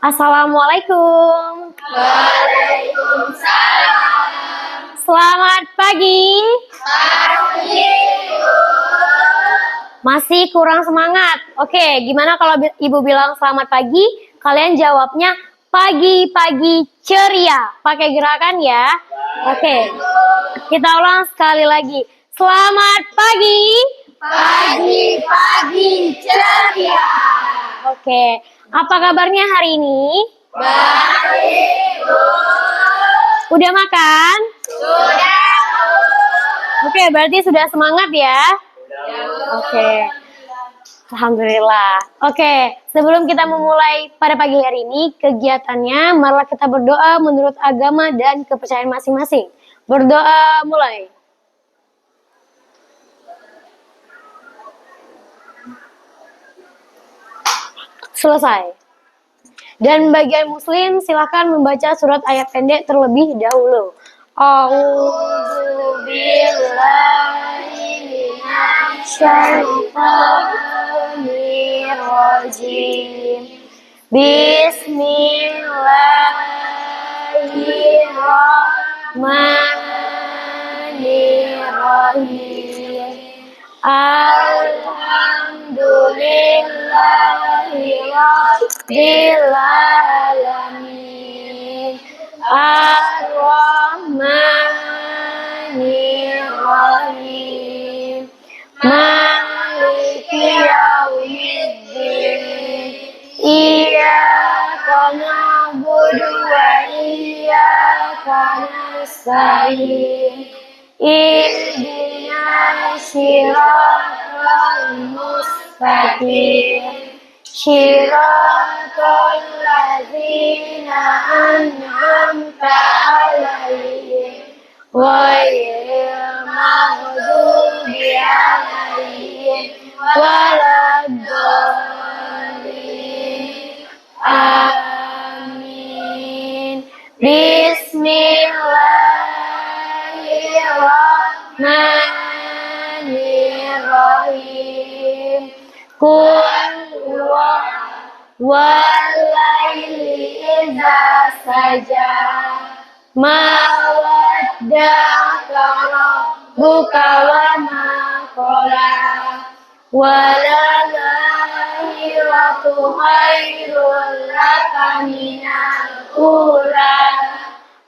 Assalamualaikum. Waalaikumsalam. Selamat pagi. Pagi. Masih kurang semangat. Oke, gimana kalau Ibu bilang selamat pagi, kalian jawabnya pagi-pagi ceria. Pakai gerakan ya. Oke. Kita ulang sekali lagi. Selamat pagi. Pagi-pagi ceria. Oke. Apa kabarnya hari ini? Baik, Bu. Udah makan? Sudah, Bu. Oke, berarti sudah semangat ya? Sudah, Bu. Oke. Alhamdulillah. Oke, sebelum kita memulai pada pagi hari ini kegiatannya, marilah kita berdoa menurut agama dan kepercayaan masing-masing. Berdoa mulai. Selesai. Dan bagian muslim silahkan membaca surat ayat pendek terlebih dahulu. A'udzu billahi minasyaitonir rajim. Bismillahirrahmanirrahim. Alhamdulillahi rabbil alamin. Ar-Rahmanir-Rahim. Maliki yaumiddin. Iyyaka na'budu wa iyyaka nasta'in. Ihdinas siratal mustaqim. Siratal ladzina an'amta 'alaihim ghairil maghdubi 'alaihim waladdallin. Amin. Bismillahirrahmanirrahim. Qul walaili idza saja ma wadda'aka rabbuka wa ma qala walalakhiratu khairul laka minal ula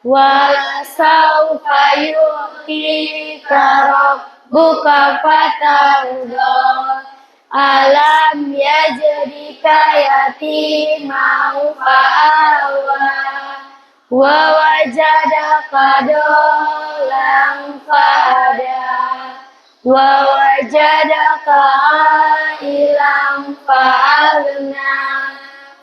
walasawfa yu'tika rabbuka fatarda. Alam yajrika yatiman fa'awa wa wajadaka dolan fa'ada wa wajadaka ailan fa'agna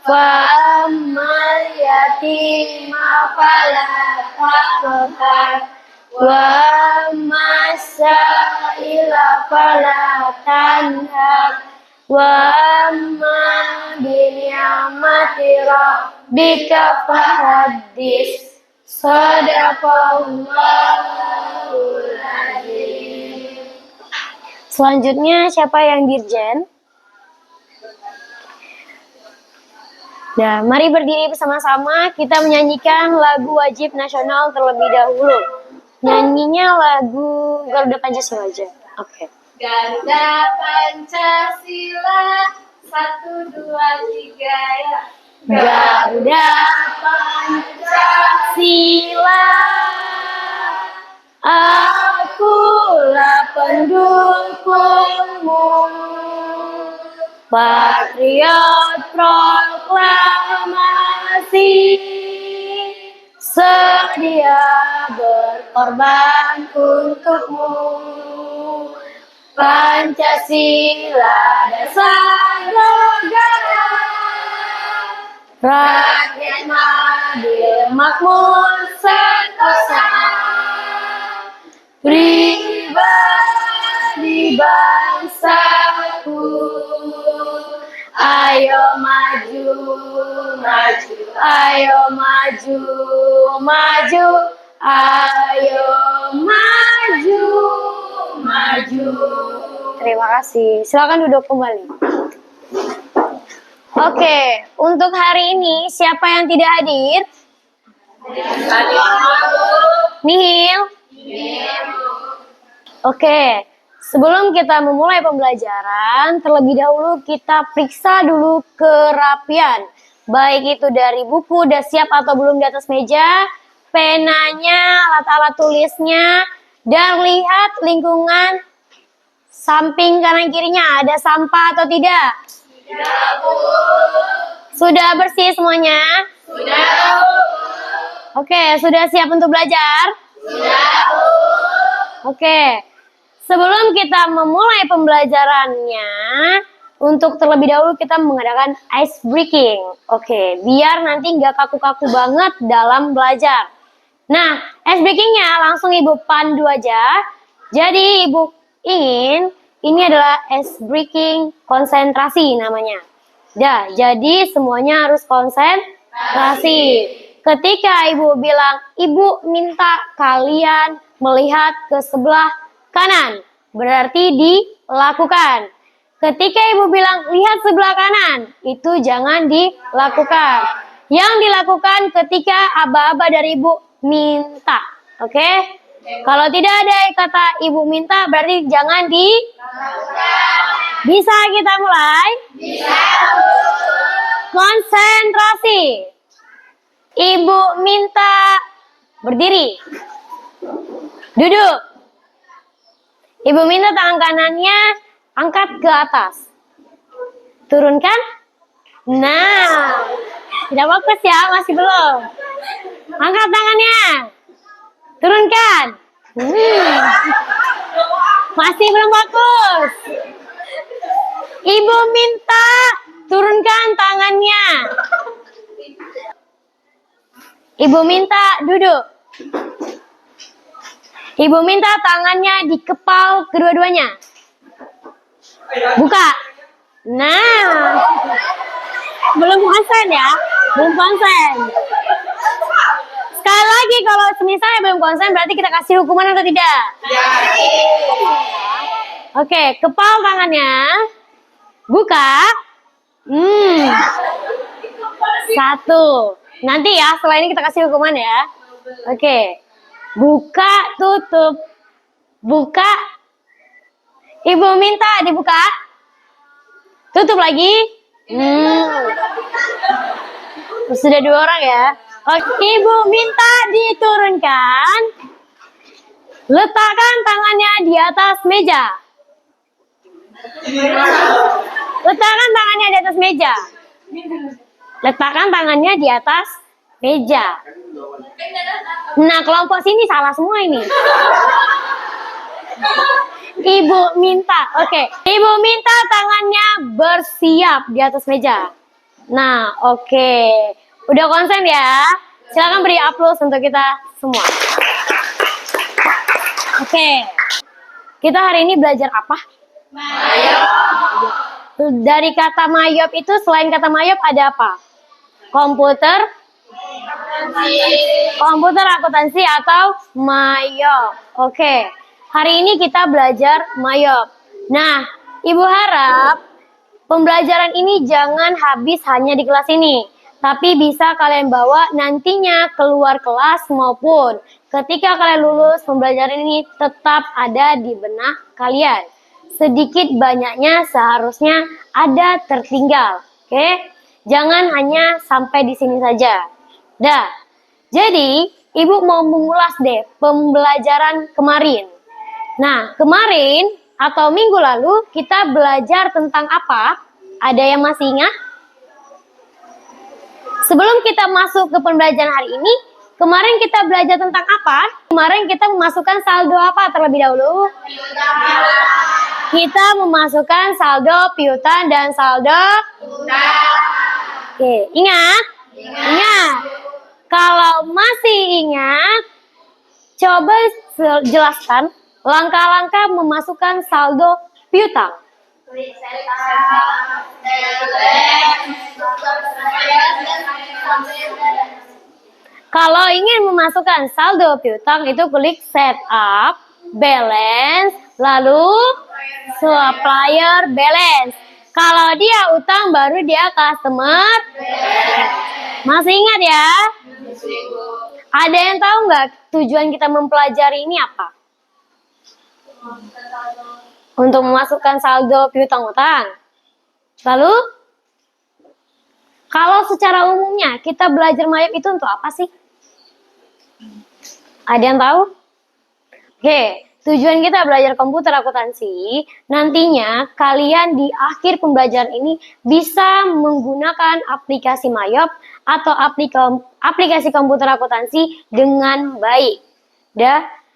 fa'ammal yatima fala taqhar wa masaila fala tanhar wa amma bi ni'mati rabbika fahaddits. Shadaqallahul azim. Selanjutnya siapa yang dirjen? Nah, mari berdiri bersama-sama kita menyanyikan lagu wajib nasional terlebih dahulu. Nyanyinya lagu Garuda Pancasila aja. Oke. Garuda Pancasila 1, 2, 3 ya. Garuda Pancasila, akulah pendukungmu. Patriot proklamasi, sedia berkorban untukmu. Pancasila dasar negara, rakyat adil makmur sentosa, pribadi bangsaku. Ayo maju, maju, ayo maju, maju, ayo maju, maju. terima kasih. Silakan duduk kembali. Oke, untuk hari ini siapa yang tidak hadir? Nihil. Oke, sebelum kita memulai pembelajaran, terlebih dahulu kita periksa dulu kerapian. Baik itu dari buku, udah siap atau belum di atas meja, penanya, alat-alat tulisnya, dan lihat lingkungan samping kanan kirinya. Ada sampah atau tidak? Tidak, Bu. Sudah bersih semuanya? Sudah, Bu. Oke, sudah siap untuk belajar? Sudah, Bu. Oke, sebelum kita memulai pembelajarannya, untuk terlebih dahulu kita mengadakan ice breaking. Oke, biar nanti nggak kaku-kaku banget dalam belajar. Nah, ice breakingnya langsung Ibu pandu aja. Jadi Ibu ingin, ini adalah ice breaking konsentrasi namanya. Dah, jadi semuanya harus konsentrasi. Ketika Ibu bilang, Ibu minta kalian melihat ke sebelah kanan, berarti dilakukan. Ketika Ibu bilang, lihat sebelah kanan, itu jangan dilakukan. Yang dilakukan ketika aba-aba dari Ibu minta. Oke? Kalau tidak ada kata Ibu minta, berarti jangan dilakukan. Bisa kita mulai? Bisa. Konsentrasi. Ibu minta berdiri. Duduk. Ibu minta tangan kanannya angkat ke atas. Turunkan. Nah, tidak fokus ya, masih belum. Angkat tangannya. Turunkan. Masih belum fokus. Ibu minta turunkan tangannya. Ibu minta duduk. Ibu minta tangannya dikepal kedua-duanya. Buka. Nah. Belum konsen ya. Belum konsen. Sekali lagi kalau misalnya belum konsen berarti kita kasih hukuman atau tidak? Ya. Oke, kepal tangannya. Buka. 1. Nanti ya, setelah ini kita kasih hukuman ya. Oke. Buka, tutup. Buka. Ibu minta dibuka. Tutup lagi. Sudah 2 orang ya. Oke, Ibu minta diturunkan. Letakkan tangannya di atas meja. Letakkan tangannya di atas meja. Letakkan tangannya di atas meja. Nah, kelompok sini salah semua ini. Ibu minta, oke. Ibu minta tangannya bersiap di atas meja. Nah, oke. Udah konsen ya? Silakan beri aplaus untuk kita semua. Oke. Kita hari ini belajar apa? Mayop. Dari kata mayop itu, selain kata mayop ada apa? Komputer akuntansi atau mayop. Oke. Hari ini kita belajar mayop. Nah, Ibu harap pembelajaran ini jangan habis hanya di kelas ini. Tapi bisa kalian bawa nantinya keluar kelas maupun ketika kalian lulus, pembelajaran ini tetap ada di benak kalian. Sedikit banyaknya seharusnya ada tertinggal. Oke? Jangan hanya sampai di sini saja. Dah. Jadi, Ibu mau mengulas deh pembelajaran kemarin. Nah, kemarin atau minggu lalu kita belajar tentang apa? Ada yang masih ingat? Sebelum kita masuk ke pembelajaran hari ini, kemarin kita belajar tentang apa? Kemarin kita memasukkan saldo apa terlebih dahulu? Kita memasukkan saldo piutang dan saldo utang. Oke, ingat? Ingat. Kalau masih ingat, coba jelaskan langkah-langkah memasukkan saldo piutang. Kalau ingin memasukkan saldo piutang itu klik setup, balance, lalu Supplier balance. Kalau dia utang baru dia customer. Masih ingat ya? Ada yang tahu nggak tujuan kita mempelajari ini apa? Untuk memasukkan saldo piutang-utang. Lalu, kalau secara umumnya kita belajar mayop itu untuk apa sih? Ada yang tahu? Oke, tujuan kita belajar komputer akuntansi, nantinya kalian di akhir pembelajaran ini bisa menggunakan aplikasi mayop atau aplikasi komputer akuntansi dengan baik.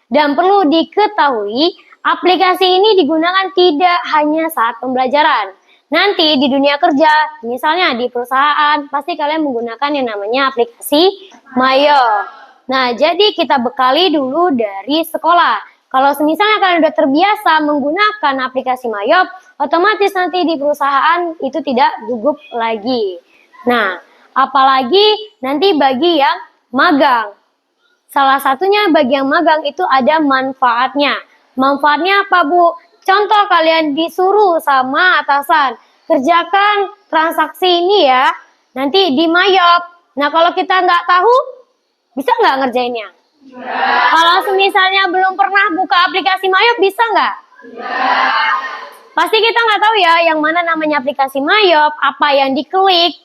Dan perlu diketahui, aplikasi ini digunakan tidak hanya saat pembelajaran. Nanti di dunia kerja, misalnya di perusahaan, pasti kalian menggunakan yang namanya aplikasi mayop. Nah, jadi kita bekali dulu dari sekolah. Kalau misalnya kalian udah terbiasa menggunakan aplikasi mayop, otomatis nanti di perusahaan itu tidak gugup lagi. Nah, apalagi nanti bagi yang magang. Salah satunya bagi yang magang itu ada manfaatnya. Manfaatnya apa, Bu? Contoh kalian disuruh sama atasan, kerjakan transaksi ini ya, nanti di mayop. Nah, kalau kita nggak tahu, bisa nggak ngerjainnya? Kalau misalnya belum pernah buka aplikasi mayop, bisa nggak? Pasti kita nggak tahu ya, yang mana namanya aplikasi mayop, apa yang diklik.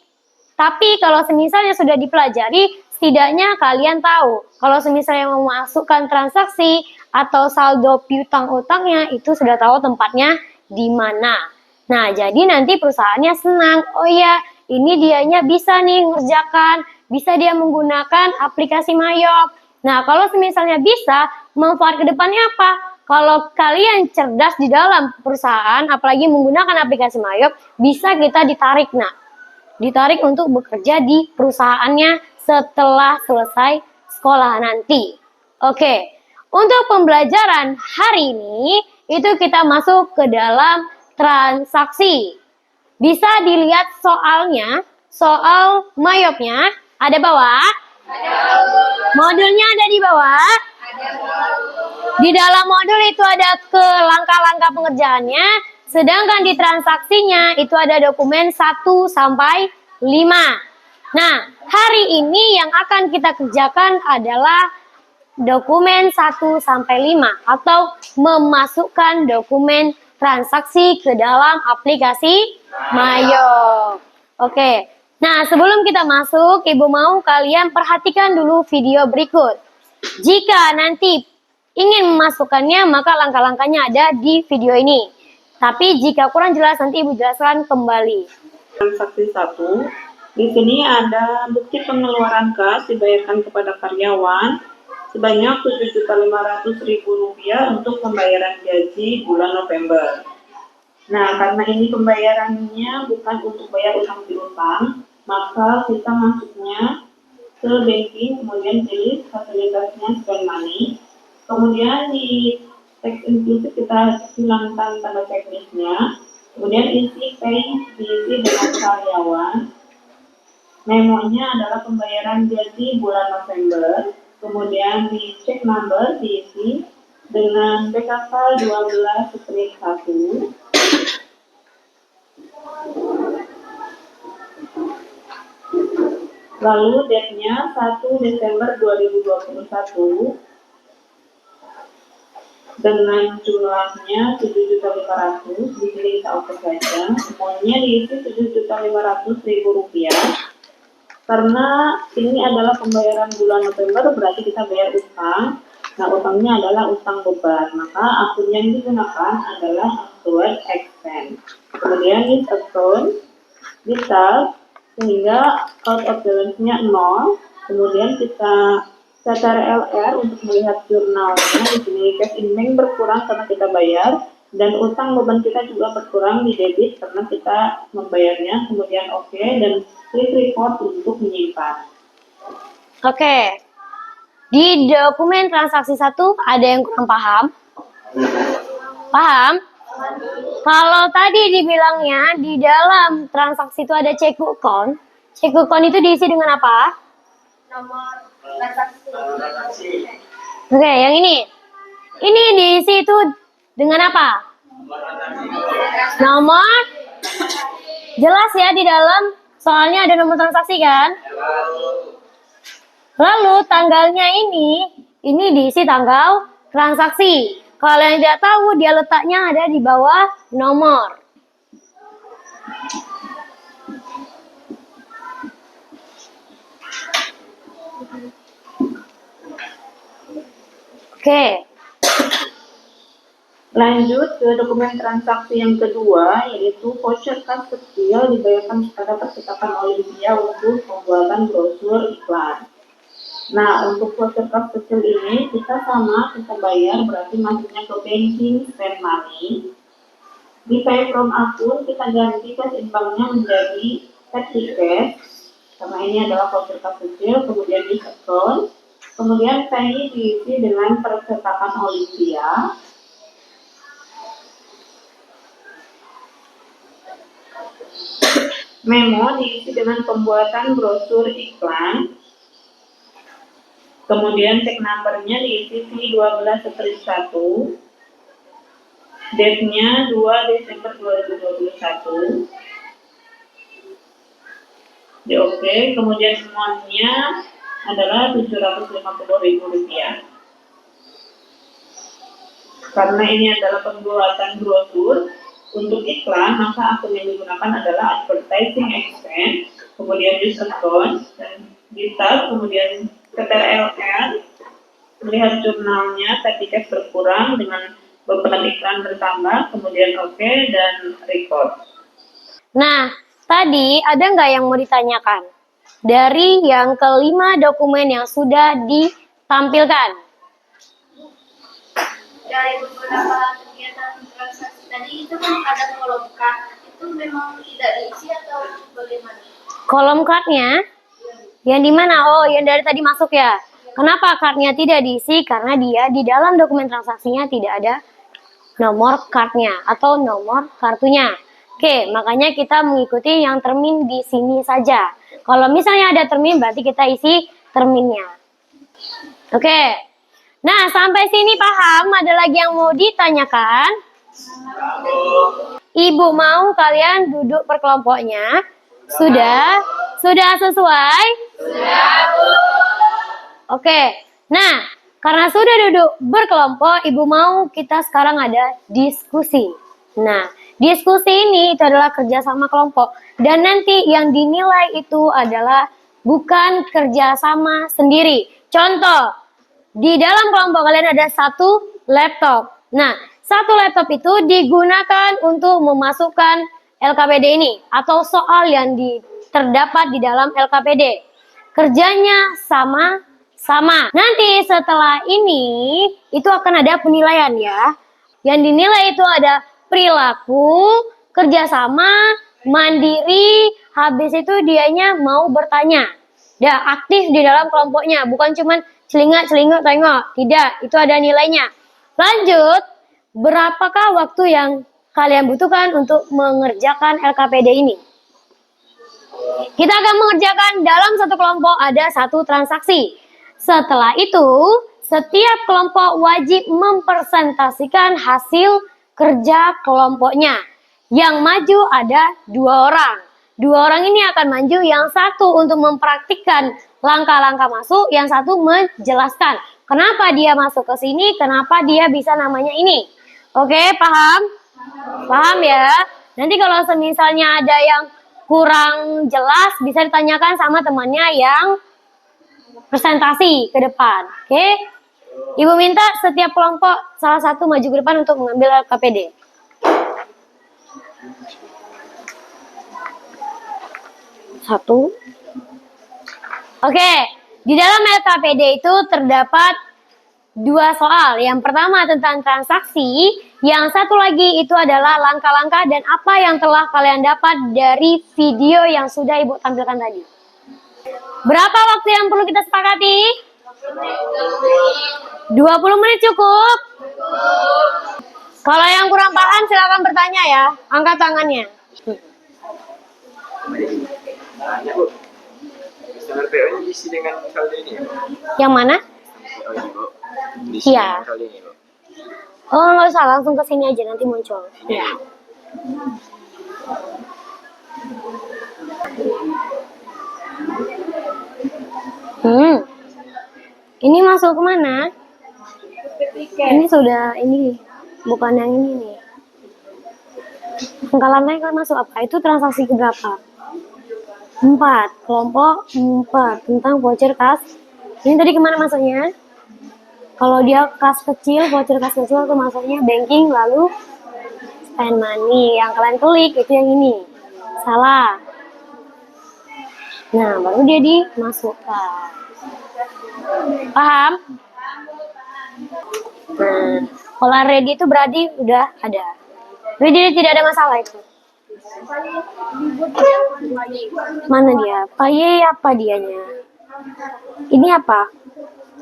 Tapi kalau misalnya sudah dipelajari, setidaknya kalian tahu. Kalau misalnya mau masukkan transaksi atau saldo piutang-utangnya, itu sudah tahu tempatnya di mana. Nah, jadi nanti perusahaannya senang. Oh ya, ini dianya bisa nih ngerjakan, bisa dia menggunakan aplikasi mayop. Nah, kalau misalnya bisa, manfaat ke depannya apa? Kalau kalian cerdas di dalam perusahaan, apalagi menggunakan aplikasi mayop, bisa kita ditarik, nah. Ditarik untuk bekerja di perusahaannya setelah selesai sekolah nanti. Oke, untuk pembelajaran hari ini, itu kita masuk ke dalam transaksi. Bisa dilihat soalnya, soal mayopnya, ada bawah. Modulnya ada di bawah. Di dalam modul itu ada ke langkah-langkah pengerjaannya, sedangkan di transaksinya itu ada dokumen 1 sampai 5. Nah, hari ini yang akan kita kerjakan adalah dokumen 1 sampai 5 atau memasukkan dokumen transaksi ke dalam aplikasi mayop. Oke. Nah, sebelum kita masuk, Ibu mau kalian perhatikan dulu video berikut. Jika nanti ingin memasukkannya, maka langkah-langkahnya ada di video ini. Tapi jika kurang jelas, nanti Ibu jelaskan kembali. Transaksi 1, di sini ada bukti pengeluaran kas dibayarkan kepada karyawan sebanyak Rp7.500.000 untuk pembayaran gaji bulan November. Nah, karena ini pembayarannya bukan untuk bayar utang piutang, maka kita masuknya ke banking, kemudian pilih fasilitasnya spend money, kemudian di teks inclusive kita hilangkan tanda checklistnya, kemudian isi pay diisi dengan karyawan, memonya adalah pembayaran gaji bulan November, kemudian di check number diisi dengan BKK 12/1. Lalu date-nya 1 Desember 2021 dengan jumlahnya 7.500.000, di sini kita oke saja. Semuanya diisi Rp7.500.000. Karena ini adalah pembayaran bulan November, berarti kita bayar utang. Nah, utangnya adalah utang beban, maka akun yang digunakan adalah accrued expense. Kemudian list account, detail, sehingga out of balance-nya 0. Kemudian kita secara LR untuk melihat jurnalnya. Di sini cash in bank berkurang karena kita bayar, dan utang beban kita juga berkurang di debit karena kita membayarnya. Kemudian oke, dan klik report untuk menyimpan. Oke. Di dokumen transaksi 1 ada yang kurang paham? Paham? Kalau tadi dibilangnya di dalam transaksi itu ada check book account. Check book account itu diisi dengan apa? Nomor transaksi. Oke, yang ini. Ini diisi itu dengan apa? Nomor jelas ya di dalam soalnya ada nomor transaksi kan? Lalu tanggalnya ini diisi tanggal transaksi. Kalau yang tidak tahu dia letaknya ada di bawah nomor. Oke. Lanjut ke dokumen transaksi yang kedua, yaitu voucher kas kecil dibayarkan kepada percetakan Olimpia untuk pembuatan brosur iklan. Nah, untuk voucher kas kecil ini kita bayar berarti masuknya ke banking spend money. Di pay from akun kita ganti cash in banknya menjadi petty cash, karena ini adalah voucher kas kecil, kemudian di account, kemudian pay diisi dengan percetakan Olimpia. Memo diisi dengan pembuatan brosur iklan. Kemudian check number-nya diisi C12-1. Date-nya 2 Desember 2021. Di oke, kemudian amount-nya adalah Rp750.000. Karena ini adalah pembuatan brosur untuk iklan, maka akun yang digunakan adalah advertising expense, kemudian use account, dan di tab, kemudian CTRL-N, melihat jurnalnya, ketika berkurang dengan beban iklan bertambah, kemudian oke, dan record. Nah, tadi ada nggak yang mau ditanyakan? Dari yang kelima dokumen yang sudah ditampilkan. Dari beberapa kegiatan transaksi tadi itu kan ada kolom card, itu memang tidak diisi atau bagaimana? Kolom card-nya yang di mana? Oh, yang dari tadi masuk ya. Kenapa card-nya tidak diisi? Karena dia di dalam dokumen transaksinya tidak ada nomor card-nya atau nomor kartunya. Oke, makanya kita mengikuti yang termin di sini saja. Kalau misalnya ada termin, berarti kita isi terminnya. Oke. Nah, sampai sini paham? Ada lagi yang mau ditanyakan? Ibu mau kalian duduk per kelompoknya? Sudah? Sudah sesuai? Sudah, Bu. Oke. Nah, karena sudah duduk berkelompok, Ibu mau kita sekarang ada diskusi. Nah, diskusi ini itu adalah kerjasama kelompok. Dan nanti yang dinilai itu adalah bukan kerjasama sendiri. Contoh, di dalam kelompok kalian ada satu laptop. Nah, satu laptop itu digunakan untuk memasukkan LKPD ini atau soal yang terdapat di dalam LKPD. Kerjanya sama-sama. Nanti setelah ini itu akan ada penilaian ya. Yang dinilai itu ada perilaku, kerjasama, mandiri, habis itu dianya mau bertanya. Dia aktif di dalam kelompoknya, bukan cuman celingak-celinguk tengok. Tidak, itu ada nilainya. Lanjut, berapakah waktu yang kalian butuhkan untuk mengerjakan LKPD ini? Kita akan mengerjakan dalam satu kelompok ada satu transaksi. Setelah itu, setiap kelompok wajib mempresentasikan hasil kerja kelompoknya. Yang maju ada 2 orang. 2 orang ini akan maju, yang satu untuk mempraktikkan langkah-langkah masuk, yang satu menjelaskan kenapa dia masuk ke sini, kenapa dia bisa namanya ini. Oke, paham? Paham ya? Nanti kalau misalnya ada yang kurang jelas, bisa ditanyakan sama temannya yang presentasi ke depan. Oke? Ibu minta setiap kelompok salah satu maju ke depan untuk mengambil LKPD. Satu. Oke, di dalam LKPD itu terdapat 2 soal. Yang pertama tentang transaksi, yang satu lagi itu adalah langkah-langkah dan apa yang telah kalian dapat dari video yang sudah Ibu tampilkan tadi. Berapa waktu yang perlu kita sepakati? 20 menit cukup? Kalau yang kurang paham silakan bertanya ya, angkat tangannya. Tanya, Bu. Misalnya PO-nya diisi dengan saldo ini ya? Yang mana? Oh ini, Bu. Diisi Iya. dengan saldo ini, Bu. Oh, nggak usah, langsung ke sini aja, nanti muncul. Ya. Ini masuk kemana? Ini sudah, ini bukan yang ini nih. Pengkalannya kan masuk apa? Itu transaksi keberapa? 4, kelompok 4 tentang voucher kas. Ini tadi kemana masuknya? Kalau dia kas kecil, voucher kas kecil itu masuknya banking, lalu spend money. Yang kalian klik itu yang ini. Salah. Nah, baru dia dimasukkan. Paham? Nah, kalau ready itu berarti udah ada. Jadi tidak ada masalah itu. Mana dia? Paye apa dianya? Ini apa?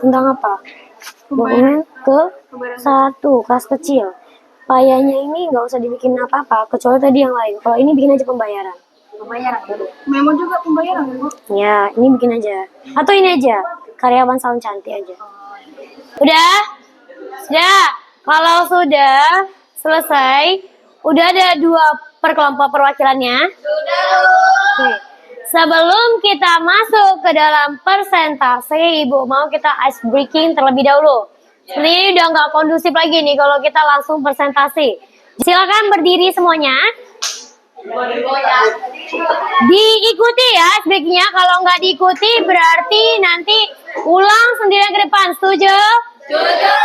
Tentang apa? Dokumen ke 1, kas kecil. Payanya ini nggak usah dibikin apa-apa, kecuali tadi yang lain. Kalau ini bikin aja pembayaran. Pembayaran dulu. Memo juga pembayaran, Bu. Ya, ini bikin aja. Atau ini aja, karyawan salon cantik aja. Udah? Sudah. Kalau sudah selesai, udah ada 2 per kelompok perwakilannya? Sudah. Oke. Sebelum kita masuk ke dalam persentase, Ibu mau kita ice breaking terlebih dahulu. Seperti ini udah nggak kondusif lagi nih kalau kita langsung persentase. Silakan berdiri semuanya. Diikuti ya ice breakingnya. Kalau nggak diikuti berarti nanti ulang sendirian ke depan. Setuju? Setuju.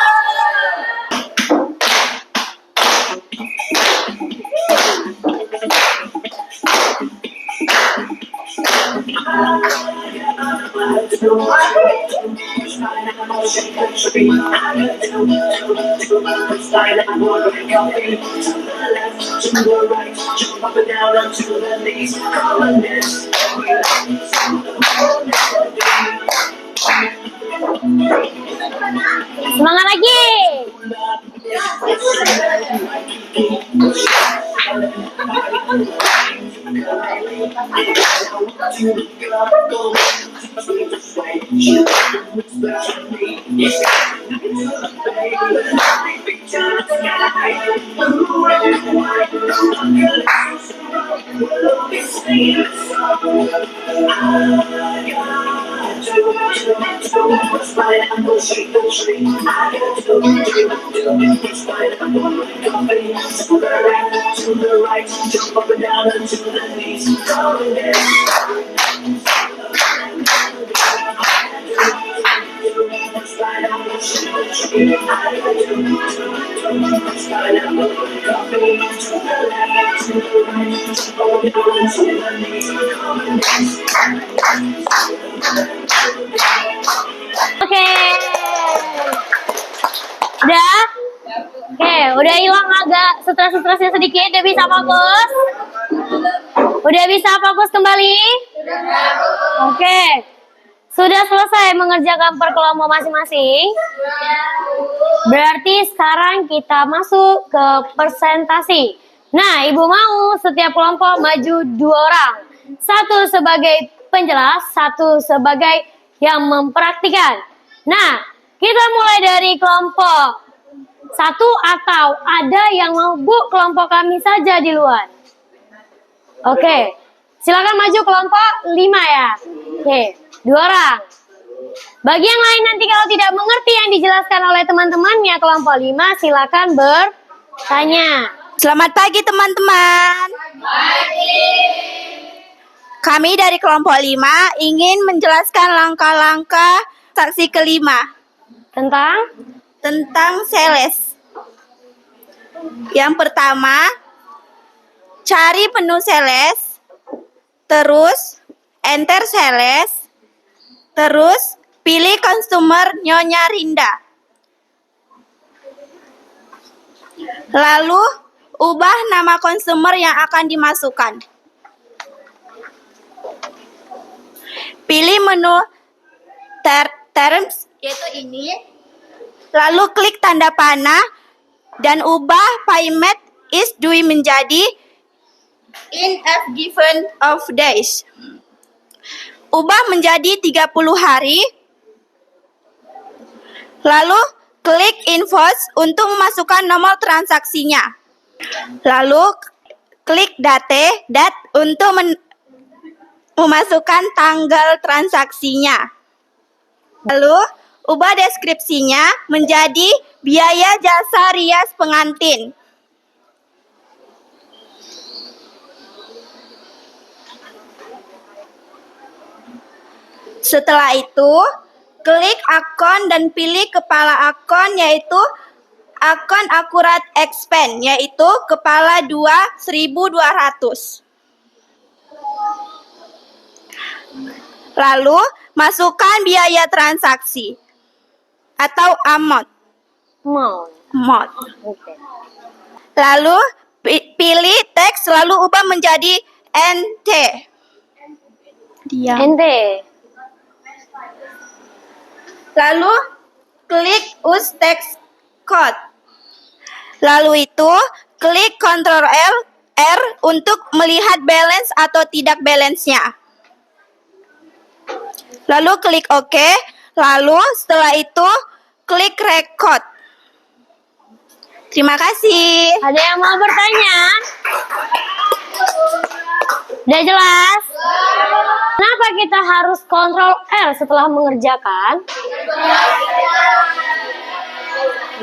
Semangat lagi. Oke. Udah? Oke, udah hilang agak stres-stresnya sedikit. Udah bisa fokus? Udah bisa fokus kembali? Oke. Sudah selesai mengerjakan per kelompok masing-masing? Berarti sekarang kita masuk ke presentasi. Nah, Ibu mau setiap kelompok maju 2 orang. 1 sebagai penjelas, 1 sebagai yang mempraktikkan. Nah, kita mulai dari kelompok 1 atau ada yang mau, Bu, kelompok kami saja di luar. Oke, silakan maju kelompok 5 ya. Oke, 2 orang. Bagi yang lain nanti kalau tidak mengerti yang dijelaskan oleh teman-temannya kelompok 5, silakan bertanya. Selamat pagi teman-teman. Kami dari kelompok 5 ingin menjelaskan langkah-langkah saksi kelima tentang sales. Yang pertama, cari menu sales, terus enter sales, terus pilih customer Nyonya Rinda. Lalu ubah nama konsumer yang akan dimasukkan. Pilih menu terms, yaitu ini. Lalu klik tanda panah dan ubah payment is due menjadi in a given of days. Ubah menjadi 30 hari. Lalu klik invoice untuk memasukkan nomor transaksinya. Lalu klik date untuk memasukkan tanggal transaksinya. Lalu ubah deskripsinya menjadi biaya jasa rias pengantin. Setelah itu, klik akun dan pilih kepala akun, yaitu akun akurat expense, yaitu kepala 1.200. Lalu, masukkan biaya transaksi atau amount. Oke. Lalu, pilih teks, lalu ubah menjadi NT. Ente. Lalu klik use text code. Lalu itu klik Ctrl R untuk melihat balance atau tidak balance-nya. Lalu klik OK. Lalu setelah itu klik record. Terima kasih. Ada yang mau bertanya? Udah jelas? Kenapa kita harus Ctrl R setelah mengerjakan?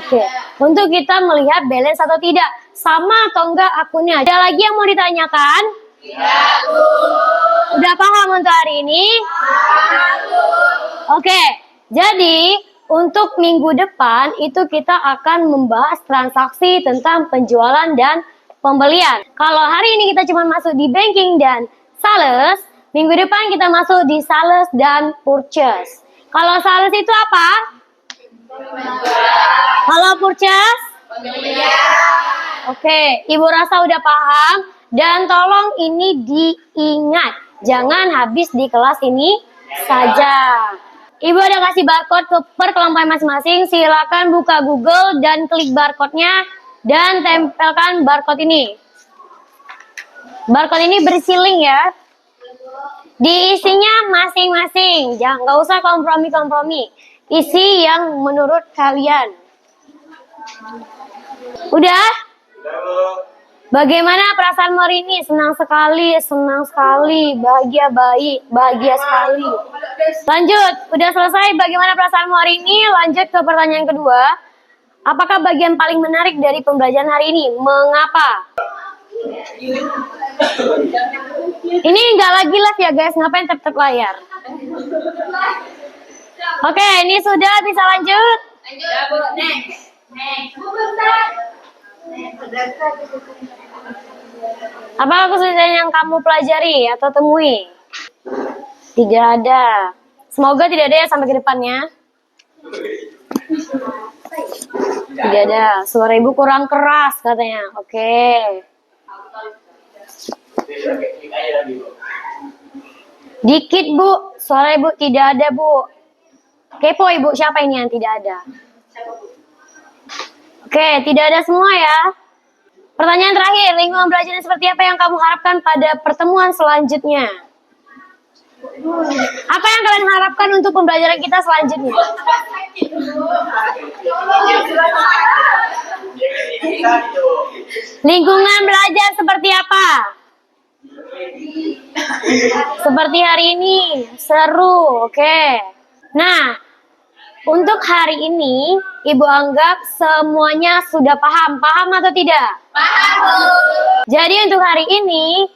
Oke, untuk kita melihat balance atau tidak, sama atau enggak akunnya. Ada lagi yang mau ditanyakan? Tidak, Bu. Udah paham untuk hari ini? Oke, jadi untuk minggu depan itu kita akan membahas transaksi tentang penjualan dan pembelian. Kalau hari ini kita cuma masuk di banking dan sales, minggu depan kita masuk di sales dan purchase. Kalau sales itu apa? Kalau purchase? Oke, Ibu rasa udah paham. Dan tolong ini diingat, jangan habis di kelas ini saja. Ibu ada kasih barcode ke per kelompok masing-masing. Silakan buka Google dan klik barcode-nya dan tempelkan barcode ini. Barcode ini berisi link ya. Diisinya masing-masing. Jangan, nggak usah kompromi-kompromi. Isi yang menurut kalian. Udah? Bagaimana perasaan hari ini? Senang sekali, bahagia sekali. Lanjut, udah selesai bagaimana perasaan hari ini? Lanjut ke pertanyaan kedua. Apakah bagian paling menarik dari pembelajaran hari ini? Mengapa? Ini nggak lagi live ya guys, ngapain tap-tap layar? Oke, ini sudah bisa lanjut? Next. Apa kesulitan yang kamu pelajari atau temui? Tidak ada. Semoga tidak ada ya sampai ke depannya. Tidak ada. Suara ibu kurang keras katanya. Oke. Dikit bu. Suara ibu tidak ada bu. Kepo ibu, siapa ini yang tidak ada? Oke, tidak ada semua ya. Pertanyaan terakhir, lingkungan belajar seperti apa yang kamu harapkan pada pertemuan selanjutnya? Apa yang kalian harapkan untuk pembelajaran kita selanjutnya? Lingkungan belajar seperti apa? Seperti hari ini, seru, oke. Nah, untuk hari ini, Ibu anggap semuanya sudah paham. Paham atau tidak? Paham. Jadi untuk hari ini,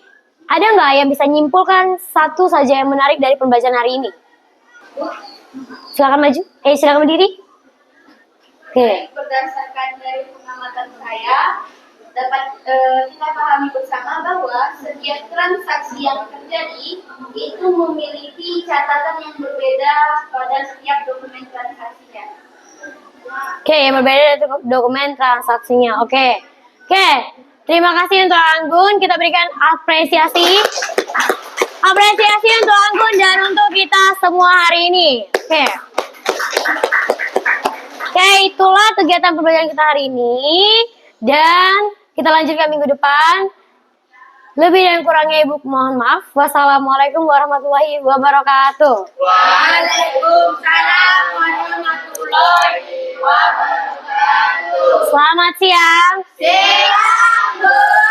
ada nggak yang bisa nyimpulkan satu saja yang menarik dari pembelajaran hari ini? Silakan maju. Silakan berdiri. Oke. Berdasarkan dari pengamatan saya, dapat kita pahami bersama bahwa setiap transaksi yang terjadi itu memiliki catatan yang berbeda pada setiap dokumen transaksinya. Oke, yang berbeda dari dokumen transaksinya. Oke. Terima kasih untuk Anggun. Kita berikan apresiasi. Apresiasi untuk Anggun dan untuk kita semua hari ini. Oke, itulah kegiatan pembelajaran kita hari ini. Dan kita lanjutkan minggu depan. Lebih dan kurangnya Ibu mohon maaf. Wassalamualaikum warahmatullahi wabarakatuh. Waalaikumsalam warahmatullahi wabarakatuh. Selamat siang. Siang, Bu.